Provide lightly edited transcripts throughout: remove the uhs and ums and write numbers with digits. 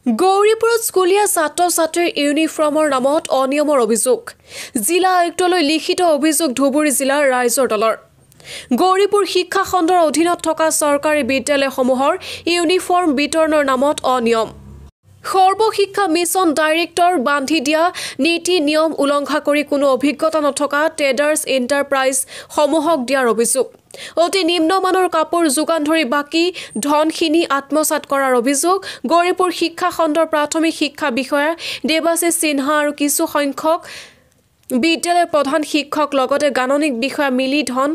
গৌৰীপুৰত স্কুলীয়া ছাত্ৰ-ছাত্ৰীৰ ইউনিফৰ্মৰ নামত অনিয়মৰ অভিযোগ জিলা আয়ুক্তলৈ লিখিত অভিযোগ ধুবুৰী জিলাৰ ৰাইজৰ দলৰ গৌৰীপুৰ শিক্ষা খণ্ডৰ অধীনত থকা চৰকাৰী বিদ্যালয়সমূহৰ ইউনিফৰ্ম বিতৰণৰ নামত অনিয়ম সৰ্বশিক্ষা মিছন ডাইৰেক্টৰ বান্ধি দিয়া নীতি নিয়ম উলংঘা কৰি কোনো অভিজ্ঞতা নথকা ট্ৰেডাৰ্ছ এণ্টাৰপ্ৰাইজ সমূহক দিয়াৰ অভিযোগ অতি নিম্নমানৰ কাপোৰ যোগান ধৰি বাকি ধনখিনি আত্মসাৎ কৰাৰ অভিযোগ গৌৰীপুৰ শিক্ষা খণ্ডৰ প্ৰাথমিক শিক্ষা বিষয়া দেৱাশিষ সিনহা আৰু কিছু সংখ্যক বিদ্যালয়ৰ প্ৰধান শিক্ষক লগতে গাণনিক বিষয়া মিলি ধন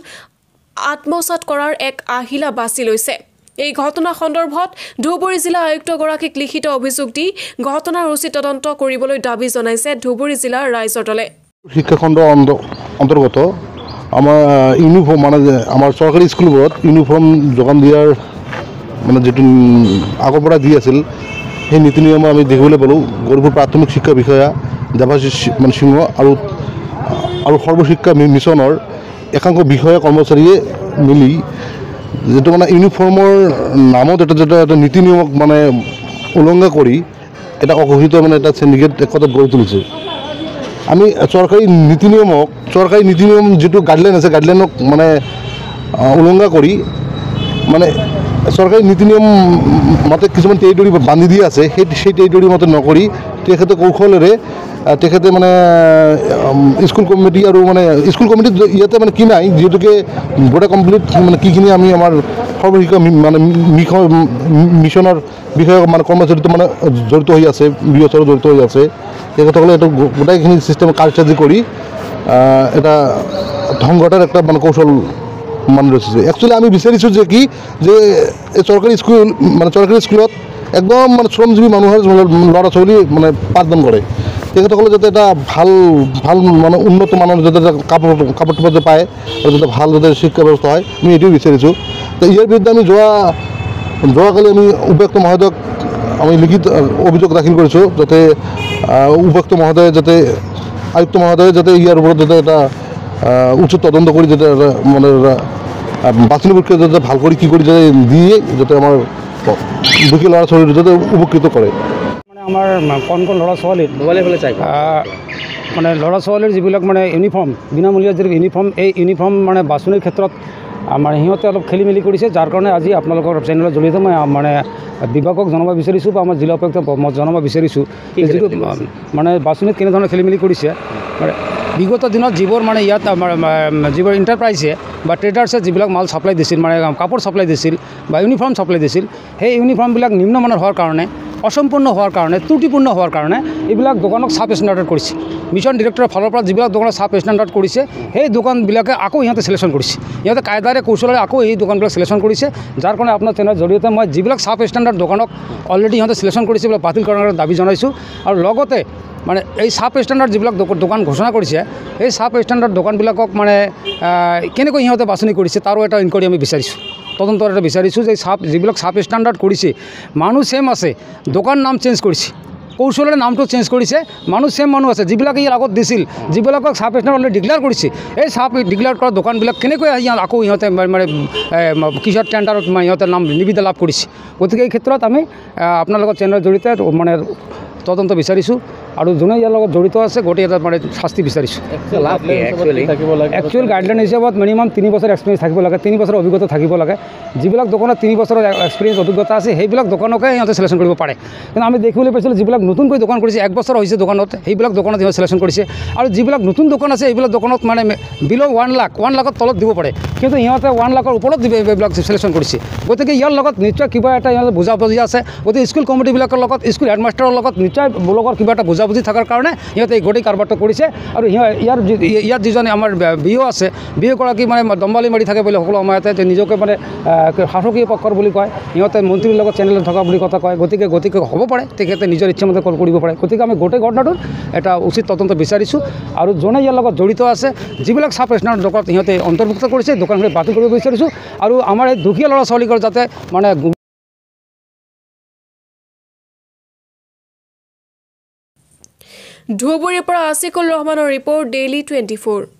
আত্মসাৎ কৰাৰ এক আহিলা বাছি লৈছে এই ঘটনা সন্দৰ্ভত ধুবুৰী জিলা আয়ুক্তগৰাকীক লিখিত অভিযোগ দি ঘটনাৰ উচিত তদন্ত কৰিবলৈ দাবী জনাইছে ধুবুৰী জিলাৰ ৰাইজৰ দলে শিক্ষা খণ্ডৰ অন্তৰ্গত আমাৰ ইউনিফৰ্ম মানে আমাৰ চৰকাৰী স্কুলবোৰত ইউনিফৰ্ম যোগান দিয়াৰ মানে যেটো আগৰ পৰা দি আছিল সেই নীতি নিয়ম আমি দেখিবলৈ পালোঁ গৌৰীপুৰ প্ৰাথমিক শিক্ষা বিষয়া দেৱাশিষ সিংহ আৰু সৰ্বশিক্ষা মিছনৰ একাংশ বিষয়া কৰ্মচাৰীয়ে মিলি যেটো মানে ইউনিফৰ্মৰ নামত এটা নীতি নিয়মক মানে উলংঘা কৰি এটা অঘোষিত মানে এটা সিন্ডিকেট একতাত গঢ়ি তুলিছে আমি চৰকাৰী নীতি নিয়ম যেটো গাইডলাইন আছে গাইডলাইনক মানে উলংঘা কৰি মানে চৰকাৰী নীতি নিয়ম মতে কিছুমান টেৰিটৰি বান্ধি দিয়া আছে সেই টেৰিটৰি মতে নকৰি তেখেতে কৌশলেৰে তেখেতে মানে স্কুল কমিটি আৰু মানে স্কুল কমিটিত ইয়াতে মানে কি নাই যেহেতুকে গোটেই কমপ্লিট মানে কিখিনি আমি আমাৰ সৰ্বশিক্ষা মানে মিছনৰ বিষয়ে মানে কৰ্মচাৰীটো মানে জড়িত হৈ আছে বিএছৰ জড়িত হৈ আছে তেখেতসকলে এইটো গোটেইখিনি চিষ্টেম কাৰ্যকাৰী কৰি এটা ধ্বংসতাৰ একটা মানে কৌশল মান ৰচিছে একচুৱেলি আমি বিচাৰিছোঁ যে কি যে এই চৰকাৰী স্কুলত একদম মানে শ্ৰমজীৱী মানুহৰ ল'ৰা ছোৱালী মানে পাঠদান কৰে তেখেতসকলে যাতে এটা ভাল মানে উন্নত মানৰ যাতে কাপোৰ যে পায় আৰু যাতে ভাল যাতে শিক্ষা ব্যৱস্থা হয় আমি এইটোৱে বিচাৰিছোঁ তো ইয়াৰ বিৰুদ্ধে আমি যোৱাকালি আমি উপায়ুক্ত মহোদয়ক আমি লিখিত অভিযোগ দাখিল কৰিছোঁ যাতে উপায়ুক্ত মহোদয়ে যাতে আয়ুক্ত মহোদয়ে যাতে ইয়াৰ ওপৰত যাতে এটা উচিত তদন্ত কৰি যাতে মানে বাছনি প্ৰক্ৰিয়া যাতে ভাল কৰি কি কৰি যাতে দিয়ে যাতে আমাৰ দুখী ল'ৰা ছোৱালী যাতে উপকৃত কৰে মানে আমাৰ কণ ল'ৰা ছোৱালী মানে ল'ৰা ছোৱালীৰ যিবিলাক মানে ইউনিফৰ্ম বিনামূলীয়া যি ইউনিফৰ্ম এই ইউনিফৰ্ম মানে বাছনিৰ ক্ষেত্ৰত আমাৰ সিহঁতে অলপ খেলি মেলি কৰিছে যাৰ কাৰণে আজি আপোনালোকৰ চেনেলৰ জৰিয়তে মই মানে বিভাগক জনাব বিচাৰিছোঁ বা আমাৰ জিলা উপায়ুক্ত জনাব বিচাৰিছোঁ যিটো মানে বাছনিত কেনেধৰণে খেলি মেলি কৰিছে মানে বিগত দিনত যিবোৰ মানে ইয়াত আমাৰ যিবোৰ এণ্টাৰপ্ৰাইজে বা ট্ৰেডাৰ্ছে যিবিলাক মাল ছাপ্লাই দিছিল মানে কাপোৰ ছাপ্লাই দিছিল বা ইউনিফৰ্ম ছাপ্লাই দিছিল সেই ইউনিফৰ্মবিলাক নিম্নমানৰ হোৱাৰ কাৰণে অসম্পূৰ্ণ হোৱাৰ কাৰণে ত্ৰুটিপূৰ্ণ হোৱাৰ কাৰণে এইবিলাক দোকানক চাব ষ্টেণ্ডাৰ্ড কৰিছে মিছন ডিৰেক্টৰৰ ফালৰ পৰা যিবিলাক দোকানত চাব ষ্টেণ্ডাৰ্ড কৰিছে সেই দোকানবিলাকে আকৌ সিহঁতে চিলেকশ্যন কৰিছে সিহঁতে কায়দাৰে কৌশলেৰে আকৌ এই দোকানবিলাক চিলেকশ্যন কৰিছে যাৰ কাৰণে আপোনাৰ চেনেলৰ জৰিয়তে মই যিবিলাক চাব ষ্টেণ্ডাৰ্ড দোকানক অলৰেডি সিহঁতে চিলেকশ্যন কৰিছে বোলে বাতিল কৰাৰ দাবী জনাইছোঁ আৰু লগতে মানে এই চাব ষ্টেণ্ডাৰ্ড যিবিলাক দোকান ঘোষণা কৰিছে সেই চাব ষ্টেণ্ডাৰ্ড দোকানবিলাকক মানে কেনেকৈ সিহঁতে বাছনি কৰিছে তাৰো এটা ইনকুৱাৰী আমি বিচাৰিছোঁ তদন্তৰ এটা বিচাৰিছোঁ যে যিবিলাক চাব ষ্টেণ্ডাৰ্ড কৰিছে মানুহ ছেম আছে দোকান নাম চেঞ্জ কৰিছে কৌশলেৰে নামটো চেঞ্জ কৰিছে মানুহ ছেম মানুহ আছে যিবিলাকে ইয়াৰ আগত দিছিল যিবিলাকক চাব ষ্টেণ্ডাৰ্ড অলৰেডি ডিক্লেয়াৰ কৰিছে এই চাব ডিক্লেয়াৰ কৰা দোকানবিলাক কেনেকৈ আকৌ সিহঁতে মানে কিহৰ টেণ্ডাৰত সিহঁতে নাম নিবিদা লাভ কৰিছে গতিকে এই ক্ষেত্ৰত আমি আপোনালোকৰ চেনেলৰ জৰিয়তে মানে তদন্ত বিচাৰিছোঁ আৰু যোনে ইয়াৰ লগত জড়িত আছে গোটেই এটা মানে শাস্তি বিচাৰিছোঁ একচুৱেল গাইডলাইন হিচাপত মিনিমাম 3 বছৰ এক্সপিৰিয়েঞ্চ থাকিব লাগে 3 বছৰৰ অভিজ্ঞতা থাকিব লাগে যিবিলাক দোকানত 3 বছৰৰ এক্সপিৰিয়েঞ্চ অভিজ্ঞতা আছে সেইবিলাক দোকানকে সিহঁতে চিলেকশ্যন কৰিব পাৰে কিন্তু আমি দেখিবলৈ পাইছিলোঁ যিবিলাক নতুনকৈ দোকান কৰিছে 1 বছৰ হৈছে দোকানত সেইবিলাক দোকানত সিহঁতে চিলেকশ্যন কৰিছে আৰু যিবিলাক নতুন দোকান আছে এইবিলাক দোকানত মানে বিল' 1 লাখৰ তলত দিব পাৰে কিন্তু সিহঁতে 1 লাখৰ ওপৰত দিব এইবিলাক চিলেকশ্যন কৰিছে গতিকে ইয়াৰ লগত নিশ্চয় কিবা এটা সিহঁতে বুজাবুজি আছে গতিকে স্কুল কমিটিবিলাকৰ লগত স্কুল হেডমাষ্টাৰৰ লগত নিশ্চয় ব্লকৰ কিবা এটা বুজাবুজি থকাৰ কাৰণে সিহঁতে এই গোটেই কাৰবাৰটো কৰিছে আৰু ইয়াৰ যিজন আমাৰ বিও আছে বিওগৰাকী মানে দম্বালি মাৰি থাকে বুলি সকলো সময়তে নিজকে মানে শাসকীয় পক্ষৰ বুলি কয় সিহঁতে মন্ত্ৰীৰ লগত চেনেলত থকা বুলি কথা কয় গতিকে হ'ব পাৰে তেখেতে নিজৰ ইচ্ছামতে কল কৰিব পাৰে গতিকে আমি গোটেই ঘটনাটোৰ এটা উচিত তদন্ত বিচাৰিছোঁ আৰু যোনে ইয়াৰ লগত জড়িত আছে যিবিলাক চাব ষ্টেণ্ডাৰ্ড দোকানত সিহঁতে অন্তৰ্ভুক্ত কৰিছে দোকানখিনি বাতিল কৰিব বিচাৰিছোঁ আৰু আমাৰ এই দুখীয়া ল'ৰা ছোৱালীকৰ যাতে মানে ধুবুৰীৰ পৰা আছিকুল ৰহমানৰ ৰিপৰ্ট ডেইলি 24